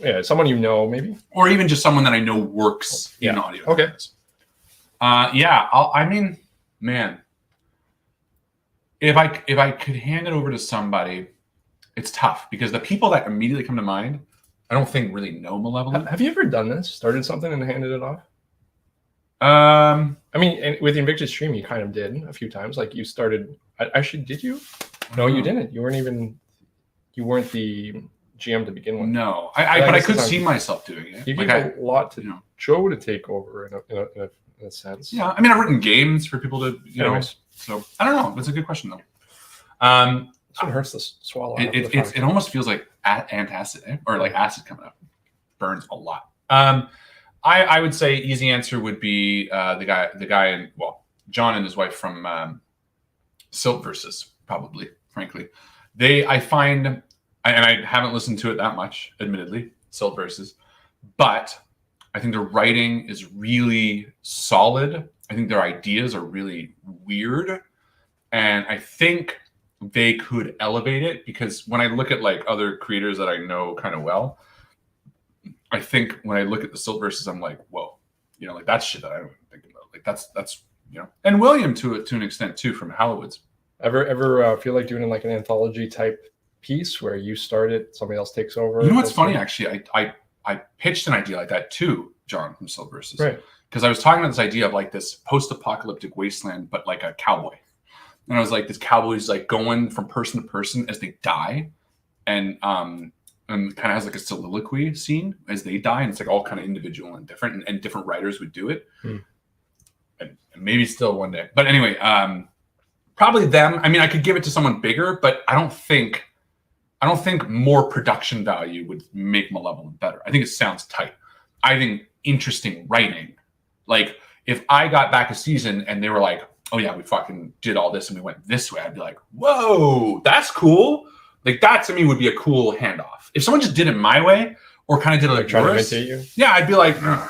we're- someone you know, maybe. or even just someone that I know works in Yeah. audio. Okay. dramas. Yeah. I mean, man, if I could hand it over to somebody, it's tough because the people that immediately come to mind, I don't think really know Malevolent. Have you ever done this? Started something and handed it off? Um, I mean, and with the Invictus stream, you kind of did a few times. Like you started. Actually, did you? No, you didn't. You weren't the GM to begin with. No, Yeah, but I guess could sometimes- see myself doing it. You Like gave a lot to you know. Joe to take over in a sense. Yeah, I mean, I've written games for people to, Anyways. So I don't know. It's a good question though. That's what hurts to swallow. It almost feels like antacid, eh? Or like acid coming up. Burns a lot. I would say easy answer would be the guy in John and his wife from Silt Versus, probably, frankly. I find, and I haven't listened to it that much, admittedly, Silt Versus, but I think their writing is really solid. I think their ideas are really weird. And I think they could elevate it because when I look at like other creators that I know kind of well, I think when I look at the Silt Versus, I'm like, whoa, like that's shit that I don't even think about. Like that's and William to an extent too from Hollywoods. Ever feel like doing like an anthology type piece where you start it, somebody else takes over? You know what's funny? Actually, I pitched an idea like that to John from Silt Versus. Right. Because I was talking about this idea of like this post-apocalyptic wasteland, but like a cowboy. And I was like, this cowboy is like going from person to person as they die, and kind of has like a soliloquy scene as they die, and it's like all kind of individual and different, and different writers would do it. and maybe still one day. But anyway, probably them. I mean, I could give it to someone bigger, but I don't think more production value would make Malevolent better. I think it sounds tight. I think interesting writing. Like if I got back a season and they were like, oh yeah, we fucking did all this and we went this way, I'd be like, whoa, that's cool. Like that to me would be a cool handoff. If someone just did it my way or kind of did it like trying to yours, imitate you. yeah, I'd be like, you know what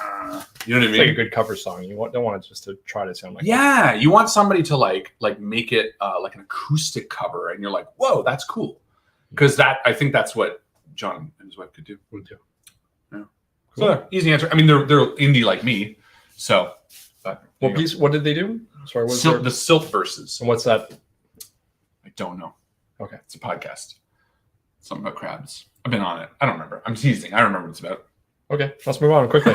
I It's mean? like a good cover song. You don't want it just to try to sound like. Yeah, you want somebody to like make it like an acoustic cover, and you're like, whoa, that's cool. Because I think that's what John and his wife could do. Would do. Yeah. So easy answer. I mean, they're indie like me, so. What piece? What did they do? Sorry, what's the Silt verses. And what's that? I don't know. Okay, it's a podcast. Something about crabs. I've been on it. I don't remember. I'm teasing. I don't remember what it's about. Okay, let's move on quickly.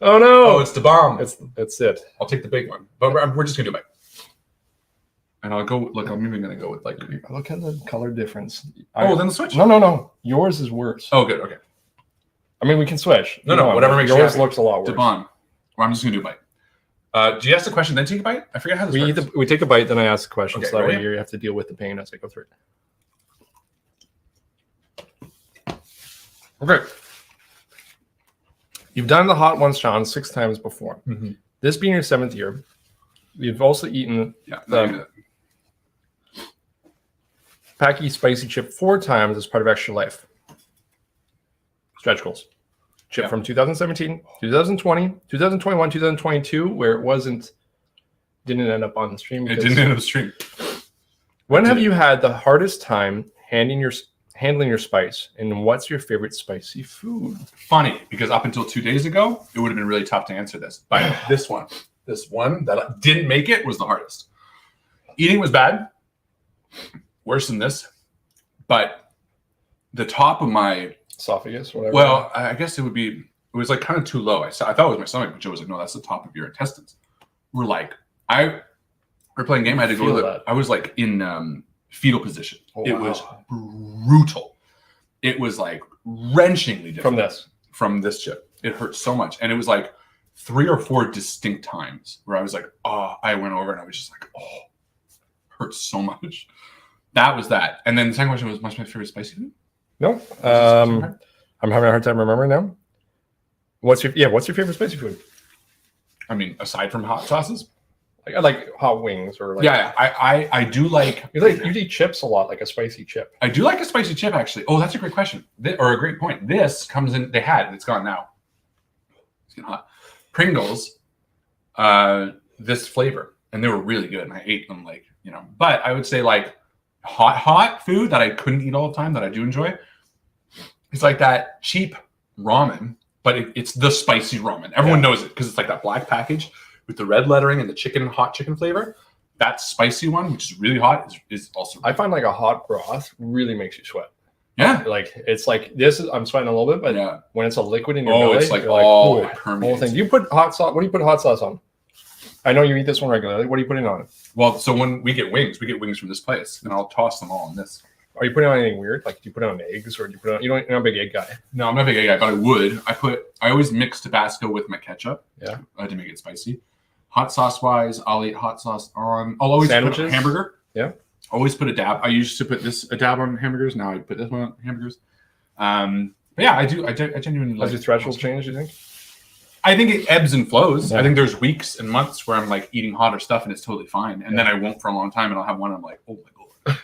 Oh no! Oh, it's the bomb. It's it. I'll take the big one, but we're just gonna do it. And I'll go. Look, I'm even gonna go with like. Look at the color difference. Then the switch. No. Yours is worse. Oh, good. Okay. I mean, we can switch. No, whatever makes yours you looks a lot worse. Devon. Well, I'm just gonna do a bite. Do you ask the question then take a bite? I forget how this works. We take a bite, then I ask the question, Okay, so that way ready? you have to deal with the pain as I go through it. Okay. You've done the Hot Ones challenge 6 times before. Mm-hmm. This being your 7th year, you've also eaten the Packy Spicy Chip 4 times as part of Extra Life. Stretch goals. Chip from 2017, 2020, 2021, 2022, where it didn't end up on the stream. It didn't end up stream. When have you had the hardest time handling your spice, and what's your favorite spicy food? Funny, because up until 2 days ago, it would have been really tough to answer this. But this one that didn't make it was the hardest. Eating was bad, worse than this, but the top of my esophagus, whatever. Well, I guess it was like kind of too low. I thought it was my stomach, but Joe was like, no, that's the top of your intestines. We're playing game. I had to go to that. I was like in fetal position. Oh, it wow. was brutal. It was like wrenchingly different from this chip. It hurt so much. And it was like 3 or 4 distinct times where I was like, oh, I went over and I was just like, oh, hurts so much. That was that. And then the second question was, what's my favorite spicy food? No. I'm having a hard time remembering now. What's your favorite spicy food? I mean, aside from hot sauces? I like hot wings or like. Yeah, I do like. You eat chips a lot, like a spicy chip. I do like a spicy chip, actually. Oh, that's a great question, or a great point. This comes in. It's gone now. It's getting hot. Pringles, this flavor, and they were really good, and I ate them But I would say like hot food that I couldn't eat all the time that I do enjoy. It's like that cheap ramen, but it's the spicy ramen. Everyone knows it because it's like that black package with the red lettering and the hot chicken flavor. That spicy one, which is really hot, is also. I find like a hot broth really makes you sweat. Yeah, like it's like this is I'm sweating a little bit, but when it's a liquid in your belly, it's like it whole thing. Do you put hot sauce? What do you put hot sauce on? I know you eat this one regularly. What are you putting on it? Well, so when we get wings from this place, and I'll toss them all in this. Are you putting on anything weird? Like, do you put it on eggs, or do you put it on? You're not a big egg guy. No, I'm not a big egg guy, but I would. I always mix Tabasco with my ketchup. Yeah, to make it spicy. Hot sauce wise, I'll eat hot sauce on. I'll always sandwiches? Put a hamburger. Yeah, always put a dab. I used to put a dab on hamburgers. Now I put this one on hamburgers. But yeah, I do. I genuinely. Has your threshold changed? You think? I think it ebbs and flows. Yeah. I think there's weeks and months where I'm like eating hotter stuff and it's totally fine, and then I won't for a long time, and I'll have one. And I'm like, oh my god.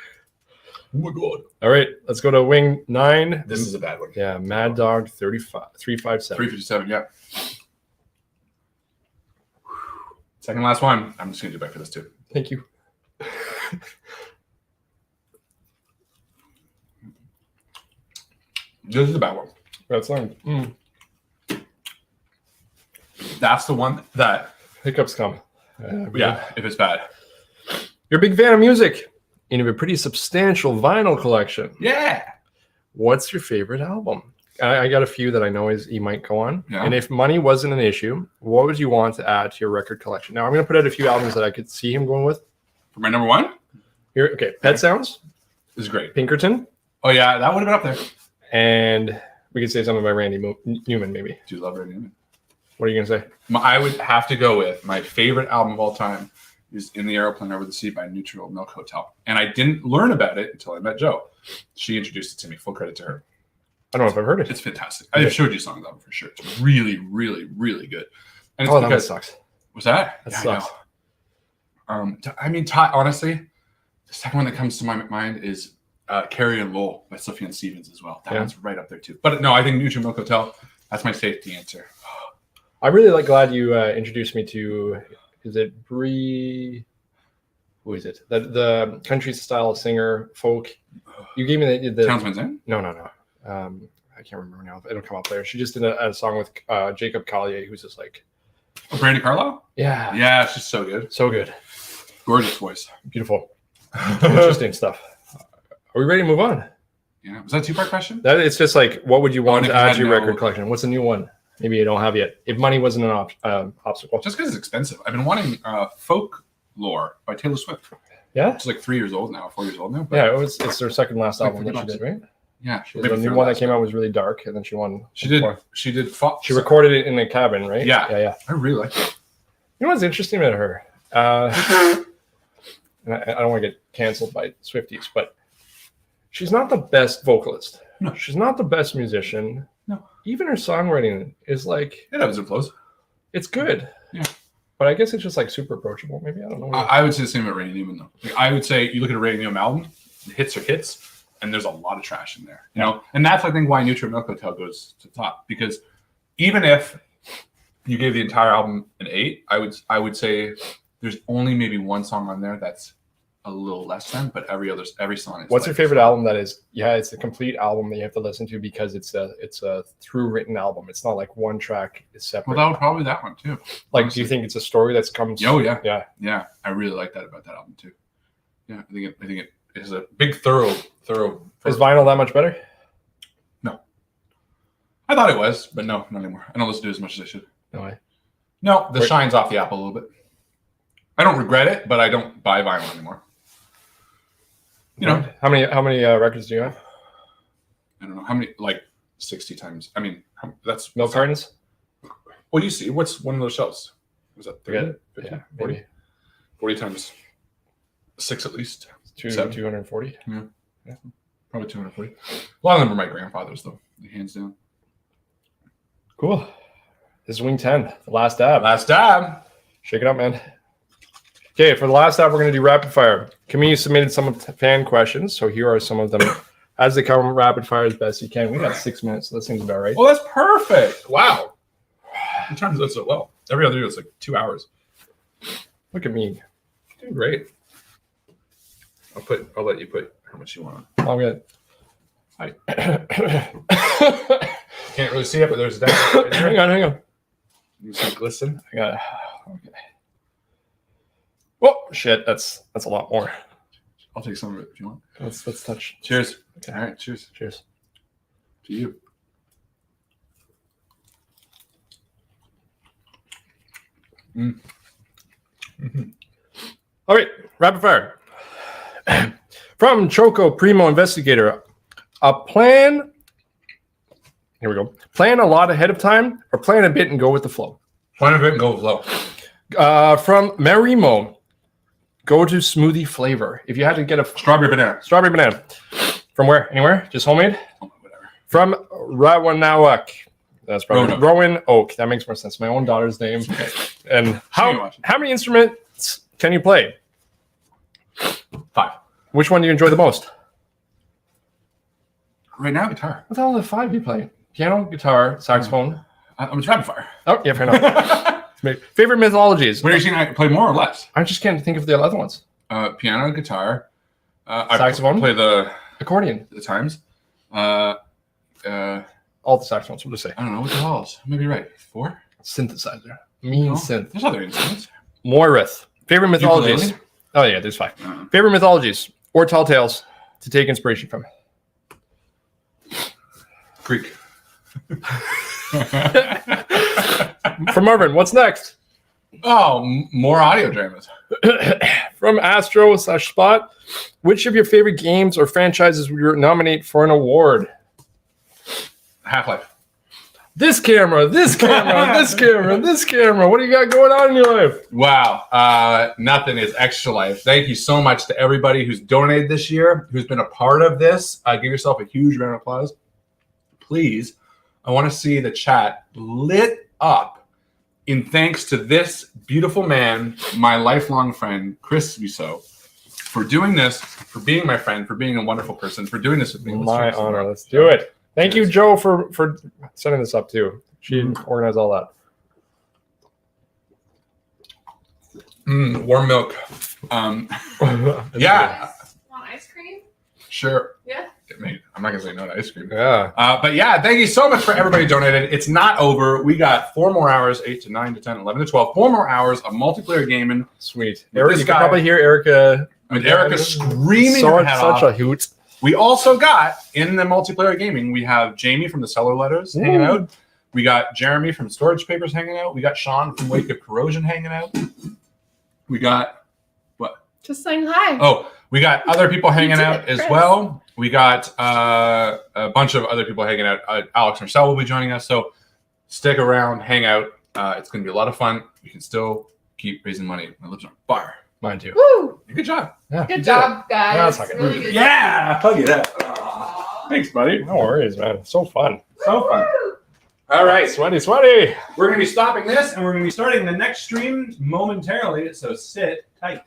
Oh my god. All right, let's go to wing 9. This is a bad one. Yeah, Mad Dog 357. 357, yeah. Second last one. I'm just gonna do back for this too. Thank you. This is a bad one. That's fine. That's the one that Hiccups come. if it's bad. You're a big fan of music. And you have a pretty substantial vinyl collection. Yeah. What's your favorite album? I got a few that I know you might go on. Yeah. And if money wasn't an issue, what would you want to add to your record collection? Now, I'm going to put out a few albums that I could see him going with. For my number one? Here, okay. Pet Sounds. This is great. Pinkerton. Oh, yeah. That would have been up there. And we could say something by Randy Newman, maybe. Do you love Randy Newman? What are you gonna say? I would have to go with my favorite album of all time is "In the Aeroplane Over the Sea" by Neutral Milk Hotel, and I didn't learn about it until I met Jo. She introduced it to me. Full credit to her. I don't know if I've heard it. It's fantastic. I've showed you songs of it for sure. It's really, really, really good. And it's Oh, that because sucks. was that? That Yeah, sucks. I know. I mean, honestly, the second one that comes to my mind is Carrie and Lowell by Sufjan Stevens as well. That one's right up there too. But no, I think Neutral Milk Hotel. That's my safety answer. I'm really glad you introduced me to. Is it Bree? Who is it? The country style singer, folk. You gave me the Townsend's in? No. I can't remember now. It'll come up later. She just did a song with Jacob Collier, who's just like, Oh, Brandy Carlisle? yeah, Yeah, she's so good. so good, Gorgeous voice. beautiful, interesting stuff. Are we ready to move on? Yeah. Was that a two-part question? That it's just like, what would you want if to you add had to your no- record collection? What's a new one? Maybe you don't have yet. If money wasn't an obstacle, Just because it's expensive. I've been wanting Folklore by Taylor Swift. yeah, It's like 3 years old now, 4 years old now. But yeah. It's their second last Like album that she $50. did, right? yeah. The new one that came out was really dark, and then she won. She did. She recorded it in a cabin, right? Yeah. yeah. I really like it. You know what's interesting about her? And I don't want to get canceled by Swifties, but she's not the best vocalist. No. She's not the best musician. No. Even her songwriting is like, It ebbs and flows. it's good. Yeah. But I guess it's just like super approachable. Maybe, I don't know. I would say the same about Randy Newman, though. Like, I would say you look at a Randy Newman album, the hits are hits, and there's a lot of trash in there. You know, and that's I think why Neutral Milk Hotel goes to the top, because even if you gave the entire album an 8, I would say there's only maybe one song on there that's a little less than, but every song is. What's like, your favorite album that is? Yeah, it's the complete album that you have to listen to because it's a through written album. It's not like one track is separate. Well, that would probably that one too. Like, honestly. do you think it's a story that's comes? Oh yeah, Yeah. yeah. I really like that about that album too. Yeah, I think it is a big thorough. Is vinyl that much better? I thought it was, but no, not anymore. I don't listen to it as much as I should. No way. No, the Wait. shine's off the apple a little bit. I don't regret it, but I don't buy vinyl anymore. You know, How many records do you have? I don't know how many, like 60 times. I mean, that's Milk cartons? What do you see? What's one of those shelves? Was that 30? Forget it. 50, Yeah, 40? maybe 40 times 6 at least. 240. Probably 240. A lot of them are my grandfather's, though, hands down. Cool. This is Wing 10, the last dab. Last dab. Shake it up, man. Okay, for the last dab, we're going to do rapid fire. Camille submitted some fan questions, so here are some of them. As they come, rapid fire as best you can. We got 6 minutes, so that seems about right. Oh, that's perfect. Wow. You timed that so well. Every other year, it's like 2 hours. Look at me. Doing great. I'll let you put how much you want on. I'm good. Can't really see it, but there's that. hang on. You see glisten. I got. Okay. Oh shit! That's a lot more. I'll take some of it if you want. Let's touch. Cheers. Okay. All right. Cheers Cheers. to you. All right, rapid fire. From Choco Primo Investigator, a plan. Here we go. Plan a lot ahead of time, or plan a bit and go with the flow. Plan a bit and go low. From Marimo, go to smoothie flavor. If you had to get a Strawberry banana. strawberry banana, from where? Anywhere? Just homemade. Oh, whatever. From Rawanawak. That's probably Roanoke. Rowan Oak. That makes more sense. My own daughter's name. Okay. And how watch it. many instruments can you play? 5. Which one do you enjoy the most? Right now, guitar. What's all the 5 you play? Piano, guitar, saxophone. I'm a rapid fire. Oh, yeah, fair enough. Favorite mythologies. What are you saying? I play more or less? I just can't think of the other ones. Piano, guitar. Saxophone? I play the Accordion. times. All the saxophones. What do you say? I don't know what the hell else. Maybe right. 4. Synthesizer. Mean No. synth. There's other instruments. Moirith. Favorite mythologies. Ukulele? Oh, yeah, there's 5. Uh-huh. Favorite mythologies or tall tales to take inspiration from. Greek. From Marvin, what's next? Oh, more audio dramas. From Astro/Spot, which of your favorite games or franchises would you nominate for an award? Half-Life. This camera, this camera, this camera, this camera. What do you got going on in your life? Wow. Nothing is extra life. Thank you so much to everybody who's donated this year, who's been a part of this. Give yourself a huge round of applause. Please, I want to see the chat lit up in thanks to this beautiful man, my lifelong friend, Chris Viseau, for doing this, for being my friend, for being a wonderful person, for doing this with me. My honor. Let's do it. Thank you, Joe, for setting this up too. She organized all that. Warm milk. Yeah, Want ice cream? sure. Yeah. I'm not gonna say no to ice cream. Yeah. But yeah, thank you so much for everybody who donated. It's not over. We got 4 more hours, 8 to 9 to 10, 11 to 12. 4 more hours of multiplayer gaming. Sweet. With Eric, this you can guy. probably hear Erica. With Erica screaming her head Such off. a hoot. We also got, in the multiplayer gaming, we have Jamie from the Cellar Letters hanging out. We got Jeremy from Storage Papers hanging out. We got Sean from Wake of Corrosion hanging out. We got, what? Just saying hi. Oh, we got other people hanging did out it, as Chris. well. We got a bunch of other people hanging out. Alex Marcel will be joining us. So stick around, hang out. It's going to be a lot of fun. We can still keep raising money. My lips are on fire. Mine too. Woo! Good job. Yeah. Good job, guys. Yeah, it's okay. Really good. Yeah, hug it up. Aw. Thanks, buddy. No worries, man. So fun. So fun. Woo! All right. Sweaty, sweaty. We're going to be stopping this, and we're going to be starting the next stream momentarily, so sit tight.